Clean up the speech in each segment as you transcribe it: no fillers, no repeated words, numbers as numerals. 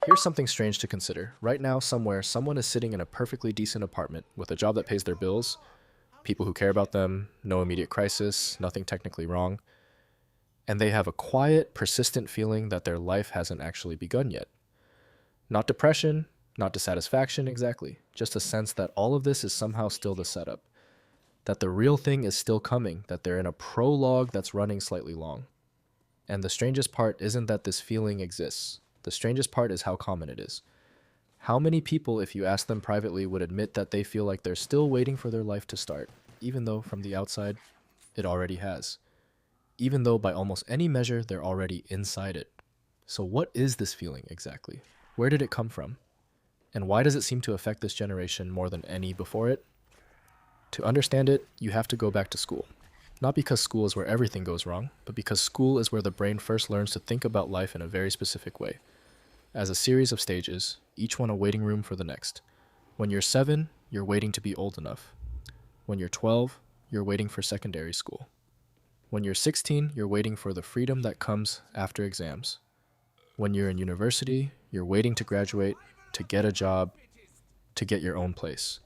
Here's something strange to consider. Right now, somewhere, someone is sitting in a perfectly decent apartment with a job that pays their bills, people who care about them, no immediate crisis, nothing technically wrong, and they have a quiet, persistent feeling that their life hasn't actually begun yet. Not depression, not dissatisfaction exactly, just a sense that all of this is somehow still the setup, that the real thing is still coming, that they're in a prologue that's running slightly long. And the strangest part isn't that this feeling exists. The strangest part is how common it is. How many people, if you ask them privately, would admit that they feel like they're still waiting for their life to start, even though from the outside, it already has? Even though by almost any measure, they're already inside it. So what is this feeling exactly? Where did it come from? And why does it seem to affect this generation more than any before it? To understand it, you have to go back to school. Not because school is where everything goes wrong, but because school is where the brain first learns to think about life in a very specific way. As a series of stages, each one a waiting room for the next. When you're 7, you're waiting to be old enough. When you're 12, you're waiting for secondary school. When you're 16, you're waiting for the freedom that comes after exams. When you're in university, you're waiting to graduate, to get a job, to get your own place.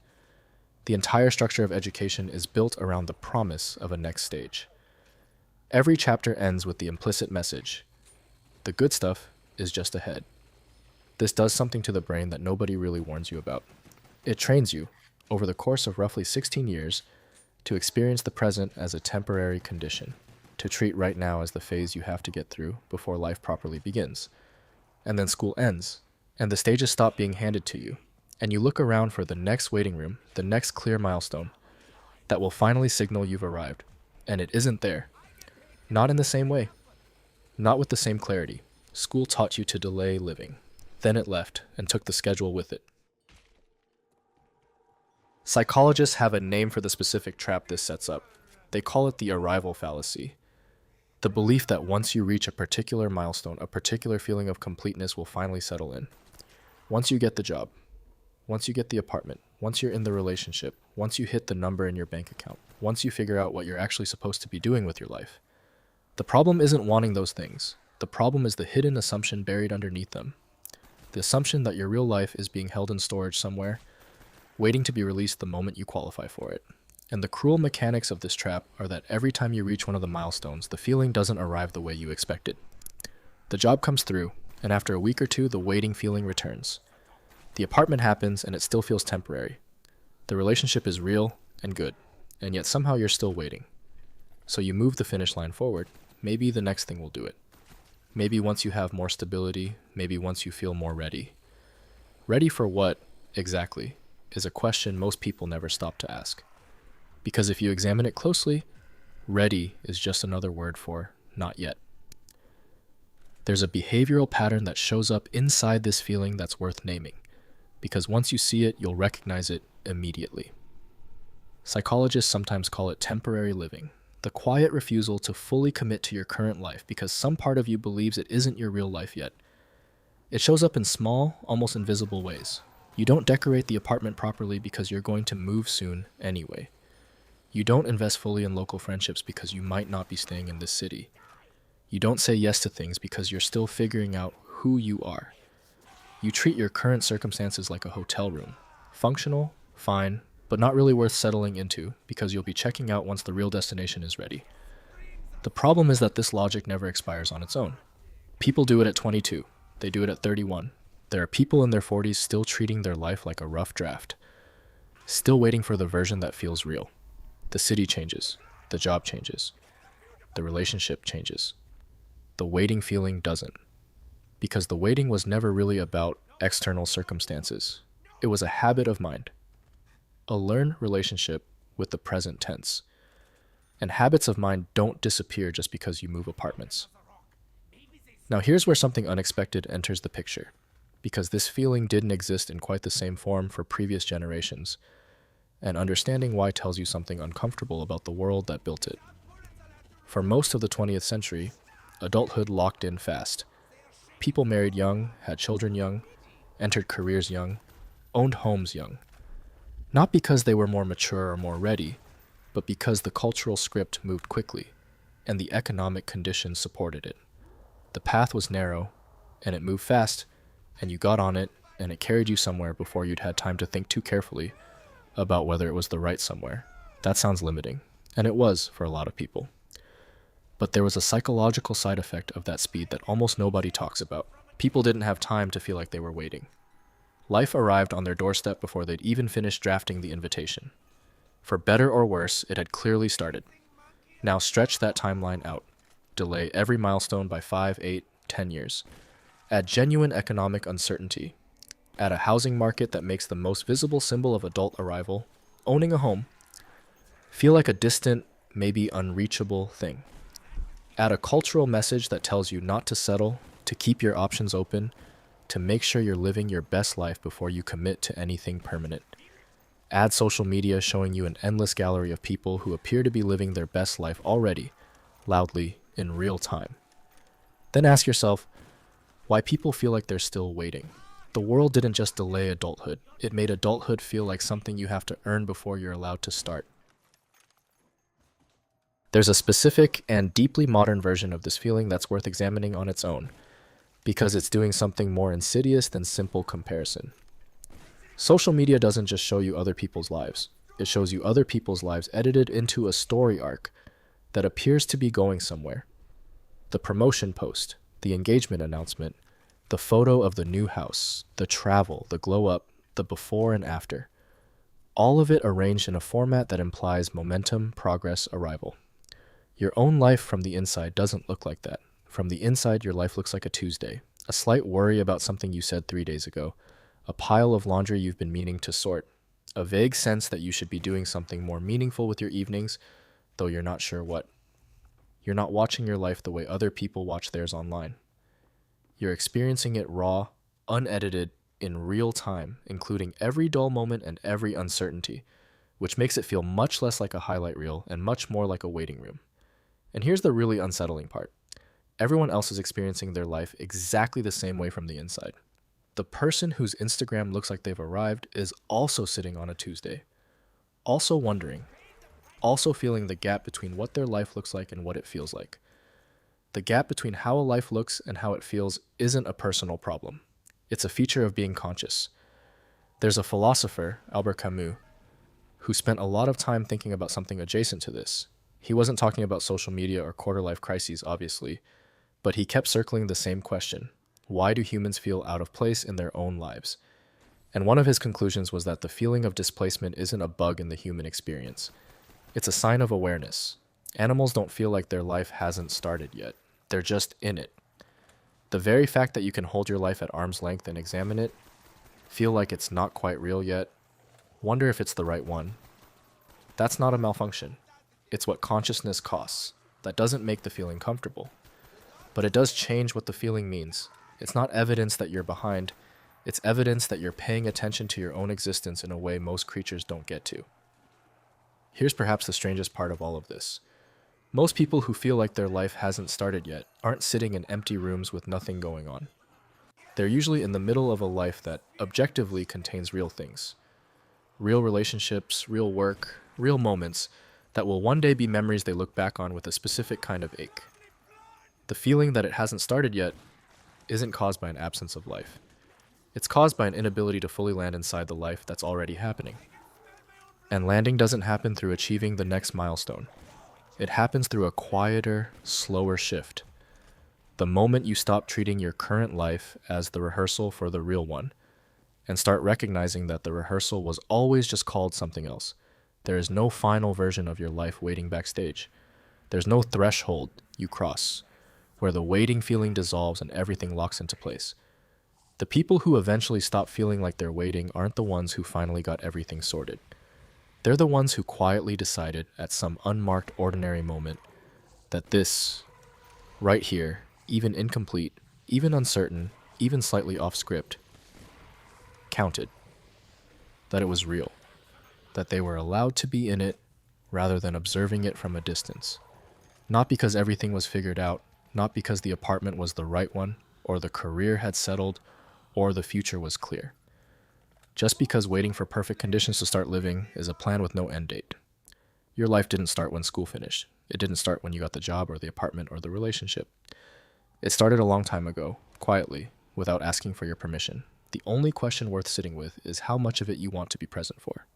The entire structure of education is built around the promise of a next stage. Every chapter ends with the implicit message: the good stuff is just ahead. This does something to the brain that nobody really warns you about. It trains you, over the course of roughly 16 years, to experience the present as a temporary condition, to treat right now as the phase you have to get through before life properly begins. And then school ends, and the stages stop being handed to you, and you look around for the next waiting room, the next clear milestone, that will finally signal you've arrived. And it isn't there. Not in the same way. Not with the same clarity. School taught you to delay living. Then it left and took the schedule with it. Psychologists have a name for the specific trap this sets up. They call it the arrival fallacy. The belief that once you reach a particular milestone, a particular feeling of completeness will finally settle in. Once you get the job, once you get the apartment, once you're in the relationship, once you hit the number in your bank account, once you figure out what you're actually supposed to be doing with your life. The problem isn't wanting those things. The problem is the hidden assumption buried underneath them. The assumption that your real life is being held in storage somewhere, waiting to be released the moment you qualify for it. And the cruel mechanics of this trap are that every time you reach one of the milestones, the feeling doesn't arrive the way you expected. The job comes through, and after a week or two, the waiting feeling returns. The apartment happens, and it still feels temporary. The relationship is real and good, and yet somehow you're still waiting. So you move the finish line forward. Maybe the next thing will do it. Maybe once you have more stability, maybe once you feel more ready. Ready for what, exactly, is a question most people never stop to ask. Because if you examine it closely, ready is just another word for not yet. There's a behavioral pattern that shows up inside this feeling that's worth naming, because once you see it, you'll recognize it immediately. Psychologists sometimes call it temporary living, the quiet refusal to fully commit to your current life because some part of you believes it isn't your real life yet. It shows up in small, almost invisible ways. You don't decorate the apartment properly because you're going to move soon anyway. You don't invest fully in local friendships because you might not be staying in this city. You don't say yes to things because you're still figuring out who you are. You treat your current circumstances like a hotel room. Functional, fine, but not really worth settling into because you'll be checking out once the real destination is ready. The problem is that this logic never expires on its own. People do it at 22. They do it at 31. There are people in their 40s still treating their life like a rough draft. Still waiting for the version that feels real. The city changes. The job changes. The relationship changes. The waiting feeling doesn't. Because the waiting was never really about external circumstances. It was a habit of mind. A learned relationship with the present tense. And habits of mind don't disappear just because you move apartments. Now here's where something unexpected enters the picture, because this feeling didn't exist in quite the same form for previous generations, and understanding why tells you something uncomfortable about the world that built it. For most of the 20th century, adulthood locked in fast. People married young, had children young, entered careers young, owned homes young. Not because they were more mature or more ready, but because the cultural script moved quickly, and the economic conditions supported it. The path was narrow, and it moved fast, and you got on it, and it carried you somewhere before you'd had time to think too carefully about whether it was the right somewhere. That sounds limiting, and it was for a lot of people. But there was a psychological side effect of that speed that almost nobody talks about. People didn't have time to feel like they were waiting. Life arrived on their doorstep before they'd even finished drafting the invitation. For better or worse, it had clearly started. Now stretch that timeline out. Delay every milestone by 5, 8, 10 years. Add genuine economic uncertainty. Add a housing market that makes the most visible symbol of adult arrival, owning a home, feel like a distant, maybe unreachable thing. Add a cultural message that tells you not to settle, to keep your options open, to make sure you're living your best life before you commit to anything permanent. Add social media showing you an endless gallery of people who appear to be living their best life already, loudly, in real time. Then ask yourself why people feel like they're still waiting. The world didn't just delay adulthood, it made adulthood feel like something you have to earn before you're allowed to start. There's a specific and deeply modern version of this feeling that's worth examining on its own, because it's doing something more insidious than simple comparison. Social media doesn't just show you other people's lives, it shows you other people's lives edited into a story arc that appears to be going somewhere. The promotion post, the engagement announcement, the photo of the new house, the travel, the glow up, the before and after. All of it arranged in a format that implies momentum, progress, arrival. Your own life from the inside doesn't look like that. From the inside, your life looks like a Tuesday. A slight worry about something you said 3 days ago. A pile of laundry you've been meaning to sort. A vague sense that you should be doing something more meaningful with your evenings, though you're not sure what. You're not watching your life the way other people watch theirs online. You're experiencing it raw, unedited, in real time, including every dull moment and every uncertainty, which makes it feel much less like a highlight reel and much more like a waiting room. And here's the really unsettling part. Everyone else is experiencing their life exactly the same way from the inside. The person whose Instagram looks like they've arrived is also sitting on a Tuesday, also wondering, also feeling the gap between what their life looks like and what it feels like. The gap between how a life looks and how it feels isn't a personal problem. It's a feature of being conscious. There's a philosopher, Albert Camus, who spent a lot of time thinking about something adjacent to this. He wasn't talking about social media or quarter-life crises, obviously, but he kept circling the same question. Why do humans feel out of place in their own lives? And one of his conclusions was that the feeling of displacement isn't a bug in the human experience. It's a sign of awareness. Animals don't feel like their life hasn't started yet. They're just in it. The very fact that you can hold your life at arm's length and examine it, feel like it's not quite real yet, wonder if it's the right one. That's not a malfunction. It's what consciousness costs. That doesn't make the feeling comfortable. But it does change what the feeling means. It's not evidence that you're behind. It's evidence that you're paying attention to your own existence in a way most creatures don't get to. Here's perhaps the strangest part of all of this. Most people who feel like their life hasn't started yet aren't sitting in empty rooms with nothing going on. They're usually in the middle of a life that objectively contains real things. Real relationships, real work, real moments that will one day be memories they look back on with a specific kind of ache. The feeling that it hasn't started yet isn't caused by an absence of life. It's caused by an inability to fully land inside the life that's already happening. And landing doesn't happen through achieving the next milestone. It happens through a quieter, slower shift. The moment you stop treating your current life as the rehearsal for the real one, and start recognizing that the rehearsal was always just called something else. There is no final version of your life waiting backstage. There's no threshold you cross, where the waiting feeling dissolves and everything locks into place. The people who eventually stop feeling like they're waiting aren't the ones who finally got everything sorted. They're the ones who quietly decided at some unmarked ordinary moment that this, right here, even incomplete, even uncertain, even slightly off script, counted. That it was real. That they were allowed to be in it rather than observing it from a distance. Not because everything was figured out, not because the apartment was the right one, or the career had settled, or the future was clear. Just because waiting for perfect conditions to start living is a plan with no end date. Your life didn't start when school finished. It didn't start when you got the job or the apartment or the relationship. It started a long time ago, quietly, without asking for your permission. The only question worth sitting with is how much of it you want to be present for.